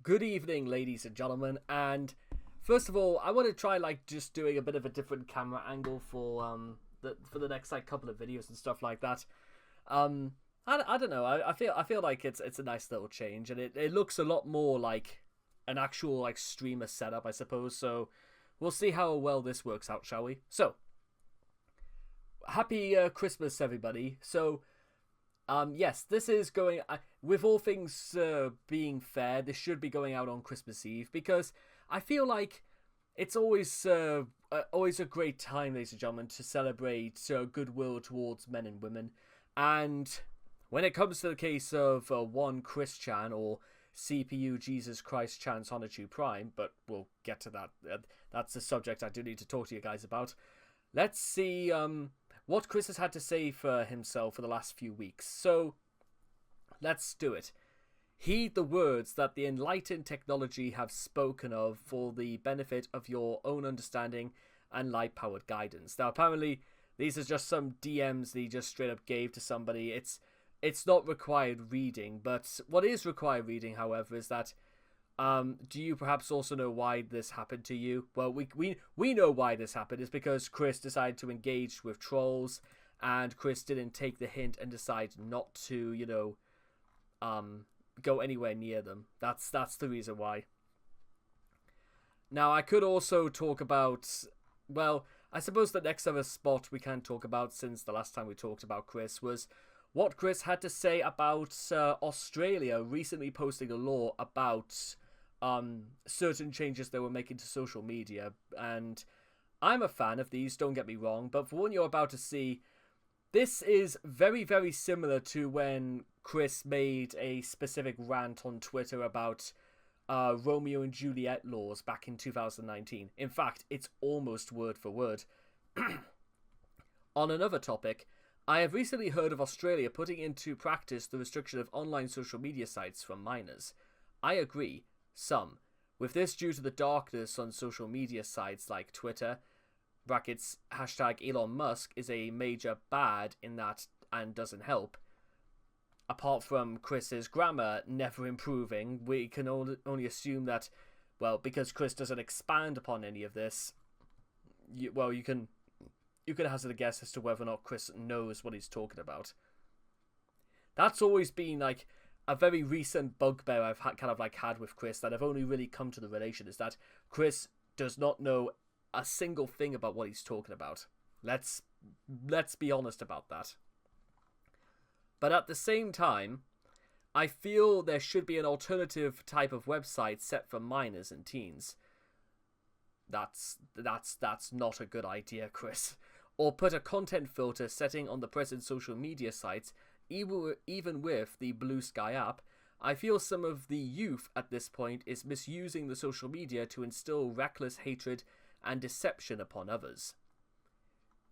Good evening, ladies and gentlemen. And first of all, I want to try just doing a bit of a different camera angle for the next couple of videos and stuff like that. I don't know. I feel like it's a nice little change, and it looks a lot more like an actual streamer setup, I suppose. So we'll see how well this works out, shall we? So happy Christmas, everybody. So. Yes, this is going, with all things being fair, this should be going out on Christmas Eve, because I feel like it's always a great time, ladies and gentlemen, to celebrate goodwill towards men and women. And when it comes to the case of one Chris Chan, or CPU Jesus Christ Chan Sonichu Prime, but we'll get to that. That's the subject I do need to talk to you guys about. Let's see what Chris has had to say for himself for the last few weeks. So, let's do it. Heed the words that the enlightened technology have spoken of for the benefit of your own understanding and light-powered guidance. Now, apparently, these are just some DMs that he just straight up gave to somebody. It's not required reading, but what is required reading, however, is that do you perhaps also know why this happened to you? Well, we know why this happened. It's because Chris decided to engage with trolls, and Chris didn't take the hint and decide not to, go anywhere near them. That's the reason why. Now, I could also talk about, well, I suppose the next other spot we can talk about, since the last time we talked about Chris, was what Chris had to say about Australia recently posting a law about certain changes they were making to social media. And I'm a fan of these, don't get me wrong, but for what you're about to see, this is very, very similar to when Chris made a specific rant on Twitter about Romeo and Juliet laws back in 2019. In fact, it's almost word for word. On another topic, I have recently heard of Australia putting into practice the restriction of online social media sites from minors. I agree. Some. With this due to the darkness on social media sites like Twitter, brackets, hashtag Elon Musk is a major bad in that and doesn't help. Apart from Chris's grammar never improving, we can only assume that, well, because Chris doesn't expand upon any of this, you can hazard a guess as to whether or not Chris knows what he's talking about. That's always been a very recent bugbear I've had with Chris, that I've only really come to the relation, is that Chris does not know a single thing about what he's talking about. Let's be honest about that. But at the same time, I feel there should be an alternative type of website set for minors and teens. That's not a good idea, Chris. Or put a content filter setting on the present social media sites. Even with the Blue Sky app, I feel some of the youth at this point is misusing the social media to instill reckless hatred and deception upon others.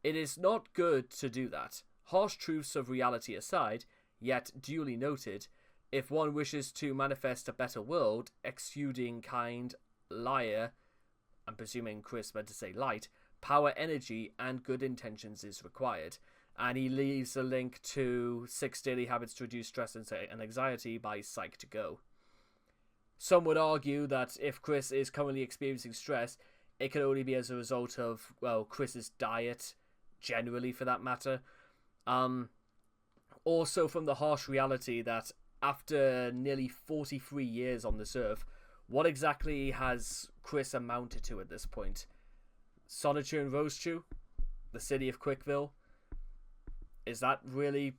It is not good to do that. Harsh truths of reality aside, yet duly noted, if one wishes to manifest a better world, exuding kind, liar, I'm presuming Chris meant to say light, power, energy, and good intentions is required. And he leaves a link to 6 Daily Habits to Reduce Stress and Anxiety by Psych2Go. Some would argue that if Chris is currently experiencing stress, it can only be as a result of, well, Chris's diet, generally for that matter. Also from the harsh reality that after nearly 43 years on this earth, what exactly has Chris amounted to at this point? Sonichu and Rosechu? The city of Quickville? Is that really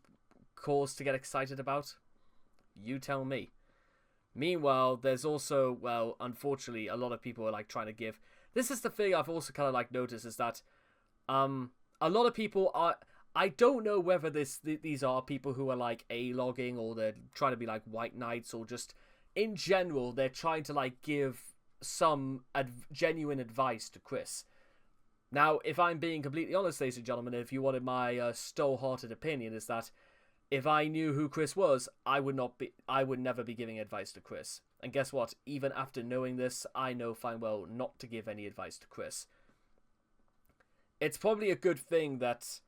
cause to get excited about? You tell me. Meanwhile, there's also, well, unfortunately, a lot of people are trying to give. This is the thing I've also kind of noticed, is that a lot of people are. I don't know whether these are people who are A-logging, or they're trying to be white knights, or just in general they're trying to give some genuine advice to Chris. Now, if I'm being completely honest, ladies and gentlemen, if you wanted my stole-hearted opinion, is that if I knew who Chris was, I would never be giving advice to Chris. And guess what? Even after knowing this, I know fine well not to give any advice to Chris. It's probably a good thing that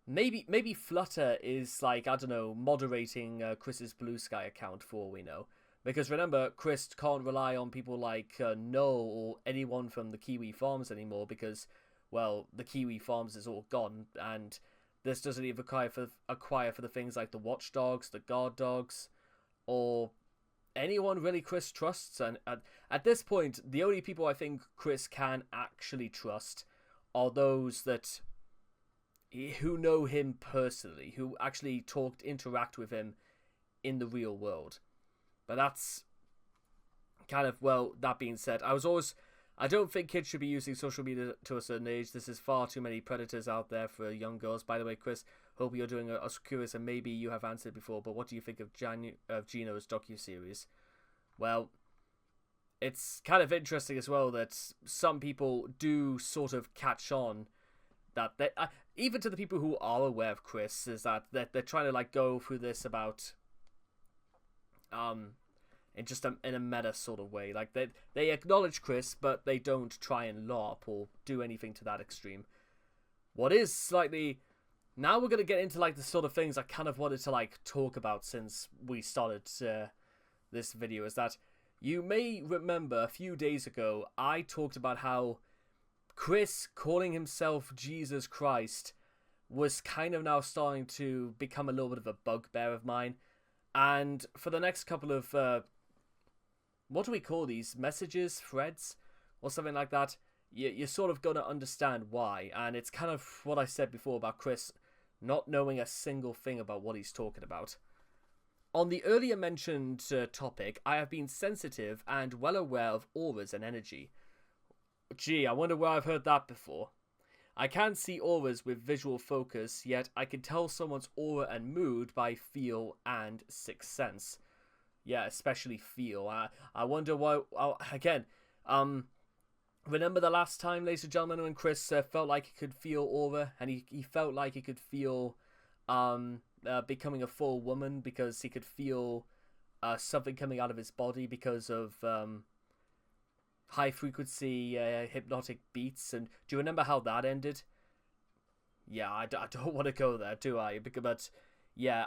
maybe Flutter is I don't know, moderating Chris's Blue Sky account, for all we know. Because remember, Chris can't rely on people like Noel or anyone from the Kiwi Farms anymore because, well, the Kiwi Farms is all gone, and this doesn't even acquire for the things like the watchdogs, the guard dogs, or anyone really Chris trusts. And at this point, the only people I think Chris can actually trust are those who know him personally, who actually interact with him in the real world. But that's kind of, well, that being said, I don't think kids should be using social media to a certain age. This is far too many predators out there for young girls. By the way, Chris, hope you're doing us curious, and maybe you have answered before, but what do you think of Gino's docuseries? Well, it's kind of interesting as well that some people do sort of catch on that even to the people who are aware of Chris, is that they're trying to like go through this about in just in a meta sort of way. Like they acknowledge Chris, but they don't try and LARP or do anything to that extreme. What is slightly, now we're gonna get into like the sort of things I kind of wanted to like talk about since we started this video, is that you may remember a few days ago I talked about how Chris calling himself Jesus Christ was kind of now starting to become a little bit of a bugbear of mine. And for the next couple of, what do we call these? Messages? Threads? Or something like that? You're sort of going to understand why. And it's kind of what I said before about Chris not knowing a single thing about what he's talking about. On the earlier mentioned topic, I have been sensitive and well aware of auras and energy. Gee, I wonder where I've heard that before. I can't see auras with visual focus, yet I can tell someone's aura and mood by feel and sixth sense. Yeah, especially feel. I wonder why, again, remember the last time, ladies and gentlemen, when Chris felt like he could feel aura, and he felt like he could feel becoming a full woman because he could feel something coming out of his body because of high frequency hypnotic beats. And do you remember how that ended? Yeah, I don't want to go there, do I? But yeah,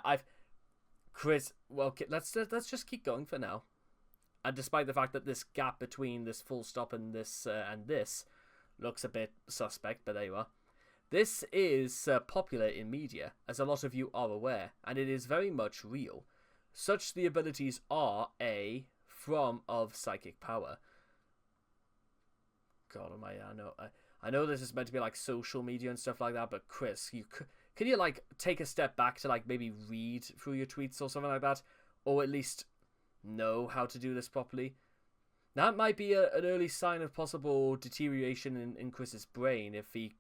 Chris, well, let's just keep going for now. And despite the fact that this gap between this full stop and this looks a bit suspect, but there you are. This is popular in media, as a lot of you are aware, and it is very much real. Such the abilities are a form of psychic power. God almighty, I know this is meant to be like social media and stuff like that, but Chris, can you like take a step back to like maybe read through your tweets or something like that, or at least know how to do this properly? That might be an early sign of possible deterioration in Chris's brain if he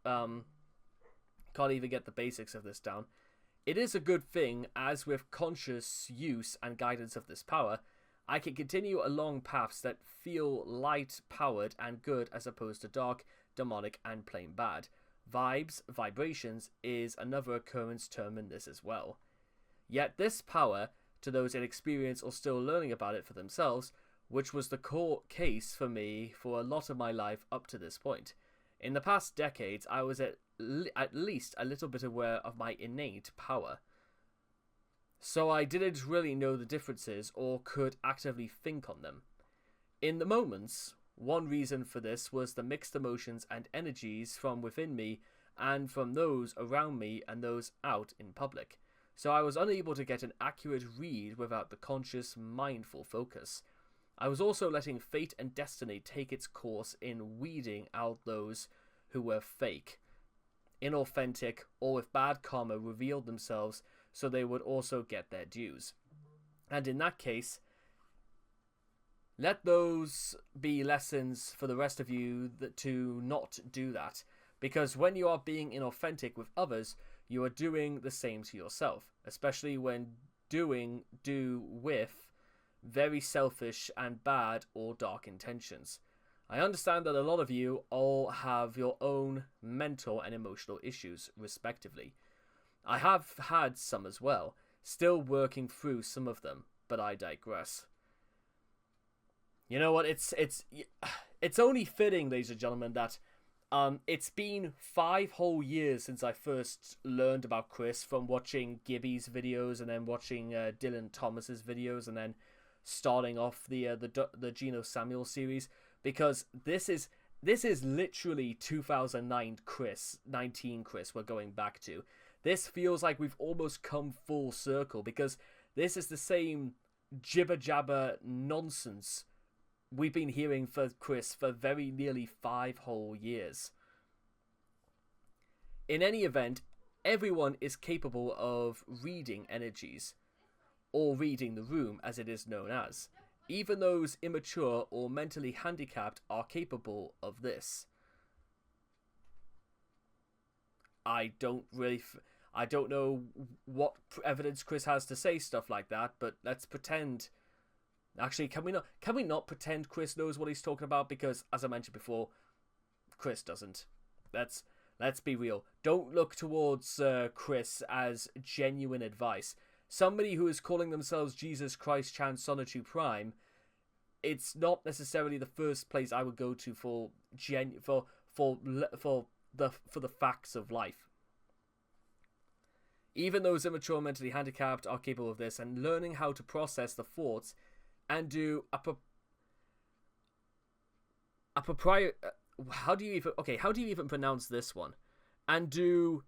can't even get the basics of this down. It is a good thing, as with conscious use and guidance of this power, I can continue along paths that feel light-powered and good as opposed to dark, demonic, and plain bad. Vibes, vibrations, is another occurrence term in this as well. Yet this power, to those inexperienced or still learning about it for themselves, which was the core case for me for a lot of my life up to this point. In the past decades, I was at least a little bit aware of my innate power. So I didn't really know the differences or could actively think on them. In the moments, one reason for this was the mixed emotions and energies from within me and from those around me and those out in public. So I was unable to get an accurate read without the conscious, mindful focus. I was also letting fate and destiny take its course in weeding out those who were fake, inauthentic, or with bad karma revealed themselves so they would also get their dues. And in that case, let those be lessons for the rest of you to not do that. Because when you are being inauthentic with others, you are doing the same to yourself, especially when do with very selfish and bad or dark intentions. I understand that a lot of you all have your own mental and emotional issues, respectively. I have had some as well, still working through some of them, but I digress. You know what, it's only fitting, ladies and gentlemen, that It's been 5 whole years since I first learned about Chris from watching Gibby's videos and then watching Dylan Thomas's videos and then starting off the Geno Samuel series, because this is literally 2009 Chris, 19 Chris we're going back to. This feels like we've almost come full circle, because this is the same jibber jabber nonsense we've been hearing for Chris for very nearly 5 whole years. In any event, everyone is capable of reading energies, or reading the room as it is known as. Even those immature or mentally handicapped are capable of this. I don't know what evidence Chris has to say stuff like that, but let's pretend. Actually, can we not pretend Chris knows what he's talking about? Because, as I mentioned before, Chris doesn't. Let's be real. Don't look towards Chris as genuine advice. Somebody who is calling themselves Jesus Christ Chan Sonichu Prime, it's not necessarily the first place I would go to for the facts of life. Even those immature, mentally handicapped are capable of this, and learning how to process the thoughts and do how do you even pronounce this one? And do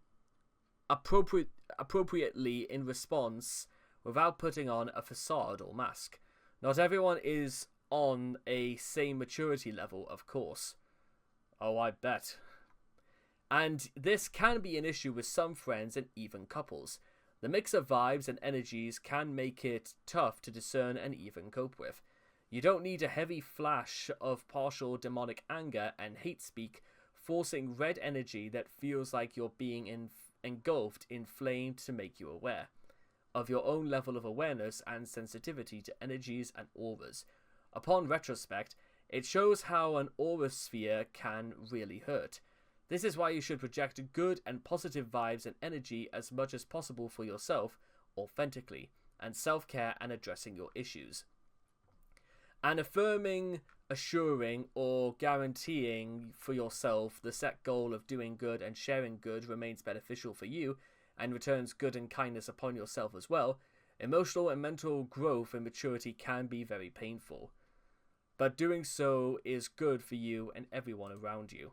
appropriately in response without putting on a facade or mask. Not everyone is on a same maturity level, of course. Oh, I bet. And this can be an issue with some friends and even couples. The mix of vibes and energies can make it tough to discern and even cope with. You don't need a heavy flash of partial demonic anger and hate speak forcing red energy that feels like you're being engulfed in flame to make you aware of your own level of awareness and sensitivity to energies and auras. Upon retrospect, it shows how an aura sphere can really hurt. This is why you should project good and positive vibes and energy as much as possible for yourself, authentically, and self-care and addressing your issues. And affirming, assuring, or guaranteeing for yourself the set goal of doing good and sharing good remains beneficial for you and returns good and kindness upon yourself as well. Emotional and mental growth and maturity can be very painful, but doing so is good for you and everyone around you.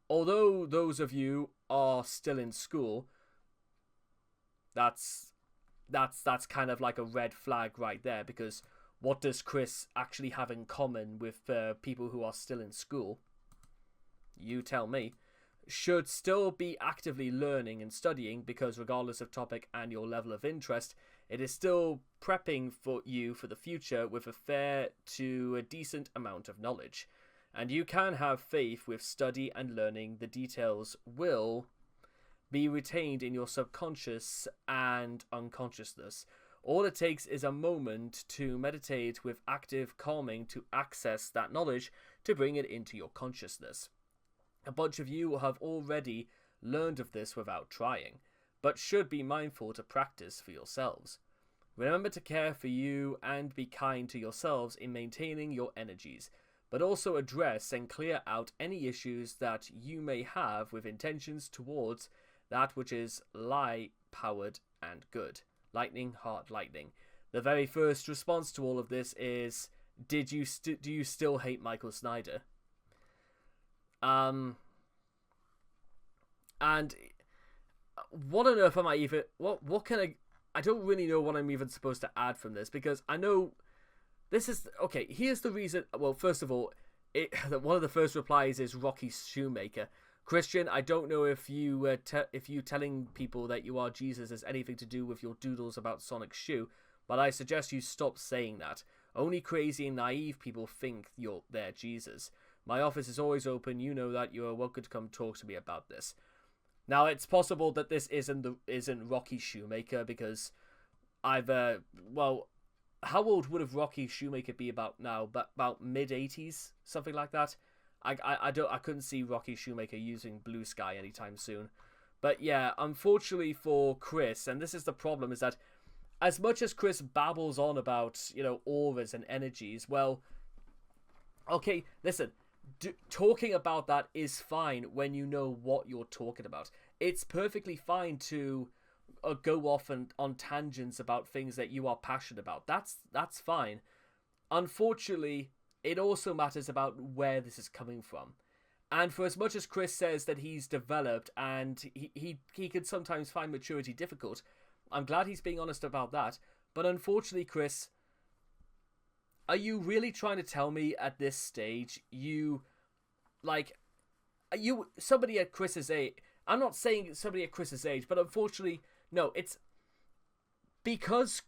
Although those of you are still in school, that's kind of like a red flag right there, because what does Chris actually have in common with people who are still in school? You tell me. Should still be actively learning and studying, because regardless of topic and your level of interest, it is still prepping for you for the future with a fair to a decent amount of knowledge. And you can have faith with study and learning. The details will be retained in your subconscious and unconsciousness. All it takes is a moment to meditate with active calming to access that knowledge to bring it into your consciousness. A bunch of you have already learned of this without trying, but should be mindful to practice for yourselves. Remember to care for you and be kind to yourselves in maintaining your energies, but also address and clear out any issues that you may have with intentions towards that which is light-powered and good. Lightning, heart, lightning. The very first response to all of this is, do you still hate Michael Snyder? And what on earth am I even... What can I don't really know what I'm even supposed to add from this, because I know... This is... Okay, here's the reason... Well, first of all, one of the first replies is Rocky Shoemaker. Christian, I don't know if you telling people that you are Jesus has anything to do with your doodles about Sonic Shoe, but I suggest you stop saying that. Only crazy and naive people think they're Jesus. My office is always open. You know that. You are welcome to come talk to me about this. Now, it's possible that this isn't Rocky Shoemaker, because well, how old would have Rocky Shoemaker be about now? But about mid-80s, something like that. I couldn't see Rocky Shoemaker using Blue Sky anytime soon. But yeah, unfortunately for Chris, and this is the problem, is that as much as Chris babbles on about, auras and energies, well, okay, listen, talking about that is fine when you know what you're talking about. It's perfectly fine to go off and on tangents about things that you are passionate about. That's fine. Unfortunately, it also matters about where this is coming from. And for as much as Chris says that he's developed and he can sometimes find maturity difficult, I'm glad he's being honest about that. But unfortunately, Chris, are you really trying to tell me at this stage somebody at Chris's age? I'm not saying somebody at Chris's age, but unfortunately, no. It's because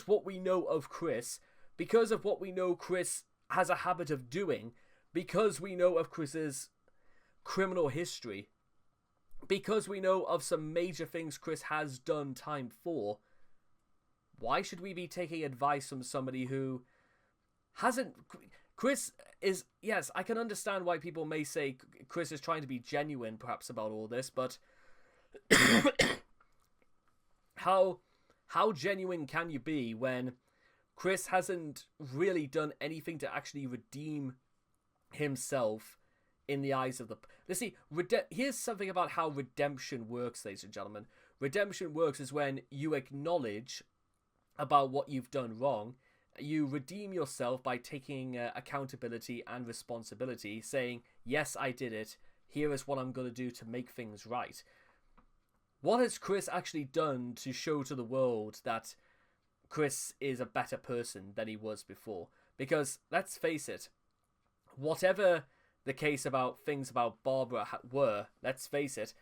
what we know of Chris, because of what we know Chris has a habit of doing, because we know of Chris's criminal history, because we know of some major things Chris has done time for. Why should we be taking advice from somebody who hasn't... Chris is... Yes, I can understand why people may say Chris is trying to be genuine, perhaps, about all this, but... How genuine can you be when Chris hasn't really done anything to actually redeem himself in the eyes of the... Let's see, here's something about how redemption works, ladies and gentlemen. Redemption works is when you acknowledge about what you've done wrong. You redeem yourself by taking accountability and responsibility, saying, yes, I did it. Here is what I'm going to do to make things right. What has Chris actually done to show to the world that Chris is a better person than he was before? Because, let's face it, whatever the case about things about Barbara were, let's face it,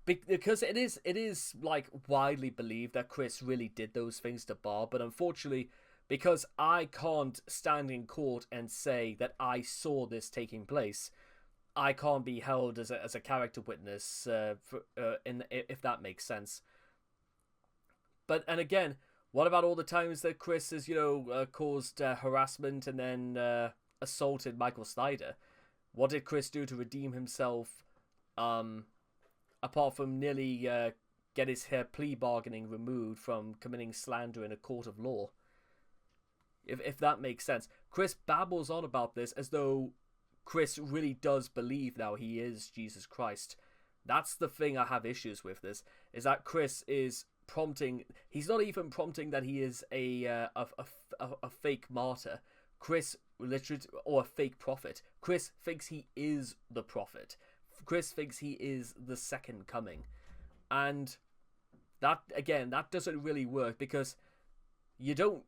because it is like widely believed that Chris really did those things to Barb, but unfortunately, because I can't stand in court and say that I saw this taking place, I can't be held as a character witness, if that makes sense. And again, what about all the times that Chris has, caused harassment and then assaulted Michael Snyder? What did Chris do to redeem himself, apart from nearly get his plea bargaining removed from committing slander in a court of law? If that makes sense. Chris babbles on about this as though Chris really does believe now he is Jesus Christ. That's the thing I have issues with this, is that Chris is prompting... He's not even prompting that he is a fake martyr. Chris literally... Or a fake prophet. Chris thinks he is the prophet. Chris thinks he is the second coming. And that, again, that doesn't really work, because you don't...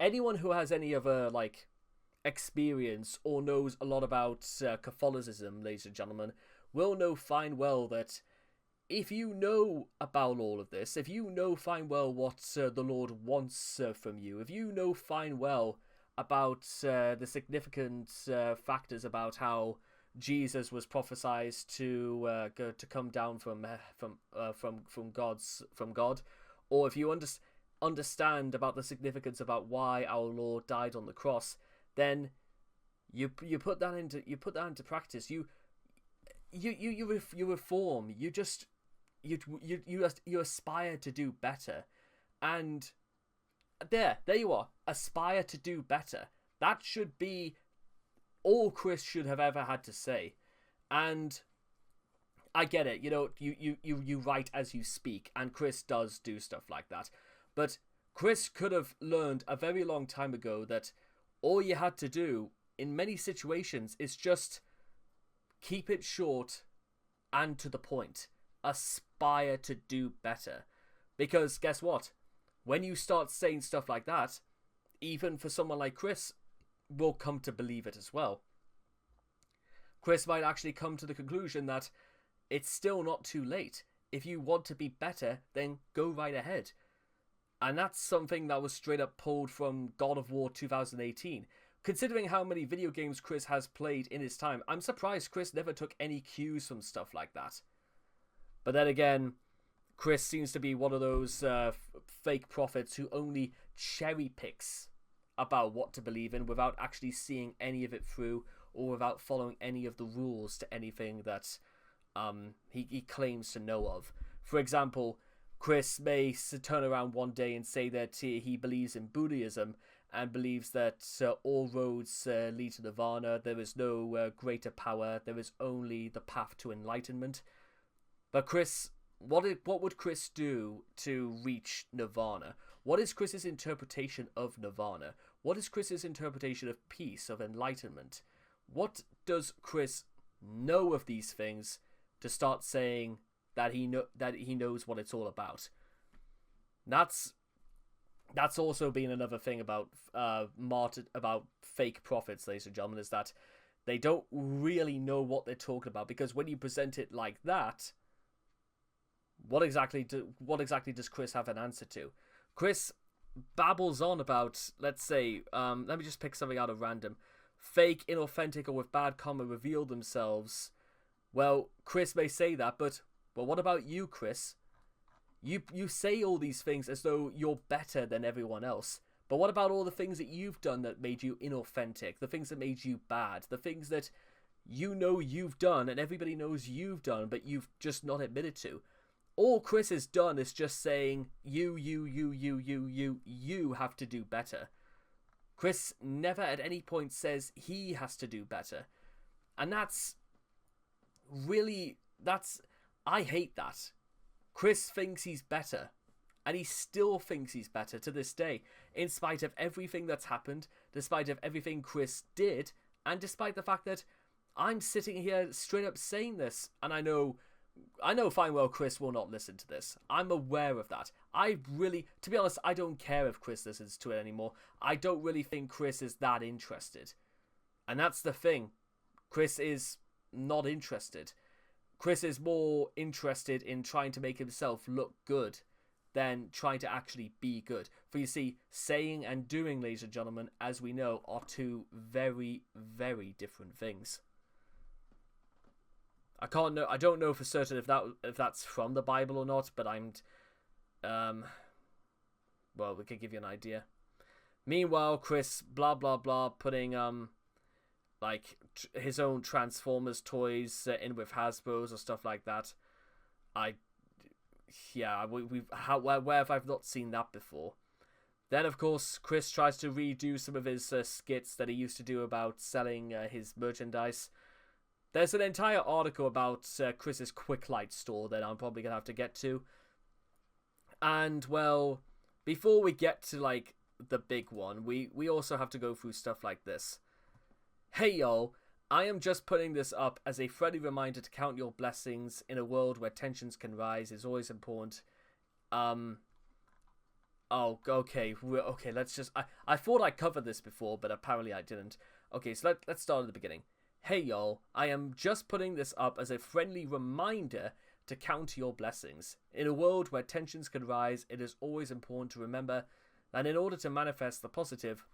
Anyone who has any other, experience or knows a lot about Catholicism, ladies and gentlemen, will know fine well that if you know about all of this, if you know fine well what the Lord wants from you, if you know fine well about the significant factors about how Jesus was prophesied to come down from God, or if you understand about the significance about why our Lord died on the cross, then you put that into practice. You reform. You aspire to do better, and there you are. Aspire to do better. That should be all Chris should have ever had to say. And I get it. You write as you speak, and Chris does do stuff like that. But Chris could have learned a very long time ago that all you had to do in many situations is just keep it short and to the point. Aspire to do better. Because guess what? When you start saying stuff like that, even for someone like Chris, will come to believe it as well. Chris might actually come to the conclusion that it's still not too late. If you want to be better, then go right ahead. And that's something that was straight up pulled from God of War 2018. Considering how many video games Chris has played in his time, I'm surprised Chris never took any cues from stuff like that. But then again, Chris seems to be one of those fake prophets who only cherry picks about what to believe in without actually seeing any of it through, or without following any of the rules to anything that he claims to know of. For example, Chris may turn around one day and say that he believes in Buddhism, and believes that all roads lead to nirvana. There is no greater power. There is only the path to enlightenment. But Chris, what would Chris do to reach nirvana? What is Chris's interpretation of nirvana? What is Chris's interpretation of peace, of enlightenment? What does Chris know of these things to start saying that he knows what it's all about? That's also been another thing about about fake prophets, ladies and gentlemen, is that they don't really know what they're talking about, because when you present it like that, what exactly does Chris have an answer to? Chris babbles on about, let's say, let me just pick something out of random. Fake, inauthentic, or with bad karma reveal themselves. Well, Chris may say that, but what about you, Chris? You say all these things as though you're better than everyone else. But what about all the things that you've done that made you inauthentic? The things that made you bad? The things that you know you've done and everybody knows you've done, but you've just not admitted to? All Chris has done is just saying, you have to do better. Chris never at any point says he has to do better. And I hate that. Chris thinks he's better. And he still thinks he's better to this day. In spite of everything that's happened, despite of everything Chris did, and despite the fact that I'm sitting here straight up saying this, and I know fine well Chris will not listen to this. I'm aware of that. To be honest, I don't care if Chris listens to it anymore. I don't really think Chris is that interested. And that's the thing. Chris is not interested. Chris is more interested in trying to make himself look good than trying to actually be good. For you see, saying and doing, ladies and gentlemen, as we know, are two very, very different things. I don't know for certain if that's from the Bible or not, but well, we could give you an idea. Meanwhile, Chris, blah blah blah, putting his own Transformers toys in with Hasbro's or stuff like that. Where have I not seen that before? Then, of course, Chris tries to redo some of his skits that he used to do about selling his merchandise. There's an entire article about Chris's Quick Light store that I'm probably going to have to get to. And, well, before we get to, the big one, we also have to go through stuff like this. Hey, y'all, I am just putting this up as a friendly reminder to count your blessings. In a world where tensions can rise, is always important. Okay, let's just... I thought I covered this before, but apparently I didn't. Okay, so let's start at the beginning. Hey y'all, I am just putting this up as a friendly reminder to count your blessings. In a world where tensions can rise, it is always important to remember that in order to manifest the positive,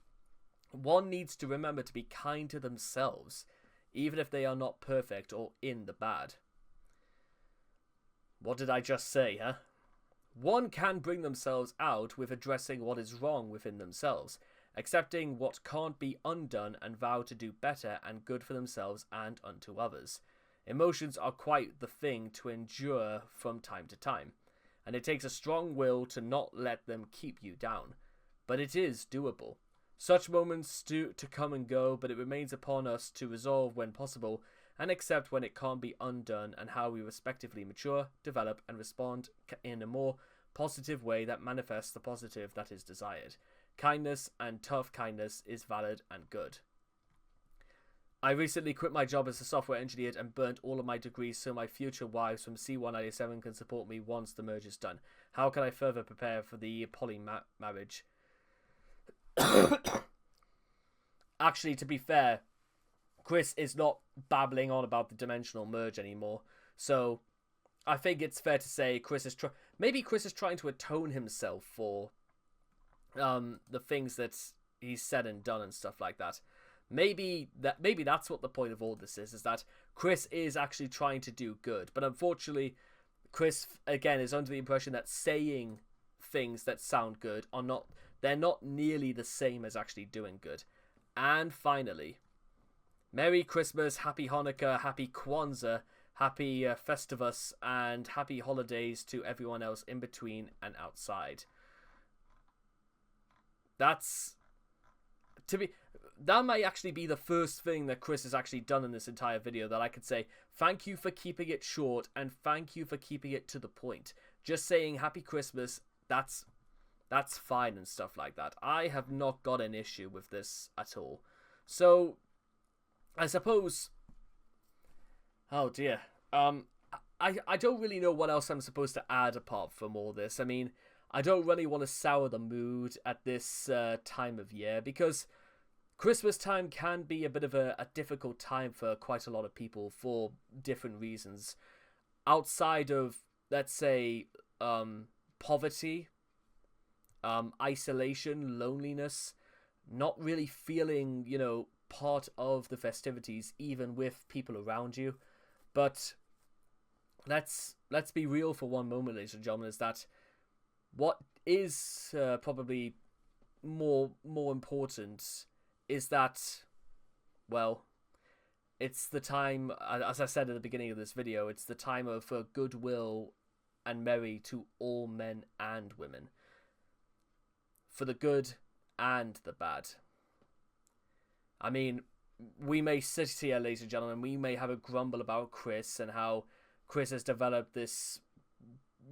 one needs to remember to be kind to themselves, even if they are not perfect or in the bad. What did I just say, huh? One can bring themselves out with addressing what is wrong within themselves, accepting what can't be undone, and vow to do better and good for themselves and unto others. Emotions are quite the thing to endure from time to time, and it takes a strong will to not let them keep you down. But it is doable. Such moments to come and go, but it remains upon us to resolve when possible, and accept when it can't be undone, and how we respectively mature, develop, and respond in a more positive way that manifests the positive that is desired. Kindness and tough kindness is valid and good. I recently quit my job as a software engineer and burnt all of my degrees so my future wives from C197 can support me once the merge is done. How can I further prepare for the poly marriage? Actually, to be fair, Chris is not babbling on about the dimensional merge anymore. So I think it's fair to say maybe Chris is trying to atone himself for the things that he's said and done and stuff like that. Maybe that's what the point of all this is that Chris is actually trying to do good, but unfortunately Chris again is under the impression that saying things that sound good they're not nearly the same as actually doing good. And finally, Merry Christmas, Happy Hanukkah, Happy Kwanzaa, Happy Festivus, and Happy Holidays to everyone else in between and outside. That's that might actually be the first thing that Chris has actually done in this entire video that I could say, thank you for keeping it short and thank you for keeping it to the point. Just saying Happy Christmas, that's fine and stuff like that. I have not got an issue with this at all. So, I suppose... Oh dear. I don't really know what else I'm supposed to add apart from all this. I mean, I don't really want to sour the mood at this time of year, because Christmas time can be a bit of a difficult time for quite a lot of people for different reasons. Outside of, let's say, poverty, isolation, loneliness, not really feeling, you know, part of the festivities, even with people around you. But let's be real for one moment, ladies and gentlemen, is that what is probably more important is that, well, it's the time, as I said at the beginning of this video, it's the time of goodwill and merry to all men and women, for the good and the bad. I mean, we may sit here, ladies and gentlemen, we may have a grumble about Chris and how Chris has developed this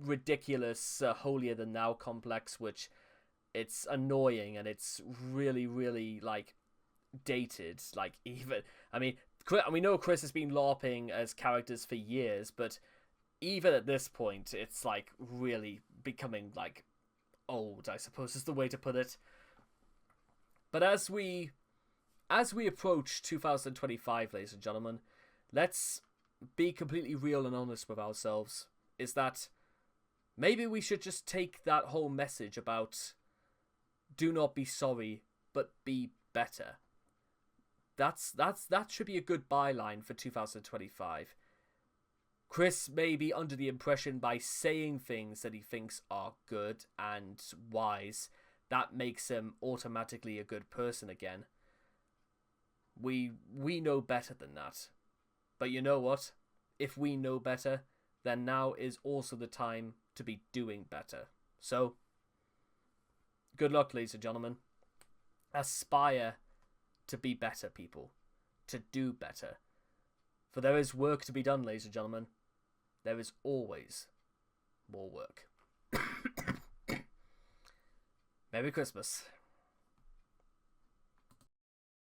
ridiculous holier-than-thou complex, which it's annoying and it's really, really, like, dated. Like, even, I mean, we know Chris has been LARPing as characters for years, but even at this point, it's, like, really becoming, like, old, I suppose is the way to put it. But as we approach 2025, ladies and gentlemen, let's be completely real and honest with ourselves, is that maybe we should just take that whole message about do not be sorry, but be better. That should be a good byline for 2025. Chris may be under the impression by saying things that he thinks are good and wise, that makes him automatically a good person again. We know better than that. But you know what? If we know better, then now is also the time to be doing better. So, good luck, ladies and gentlemen. Aspire to be better, people. To do better. For there is work to be done, ladies and gentlemen. There is always more work. Merry Christmas.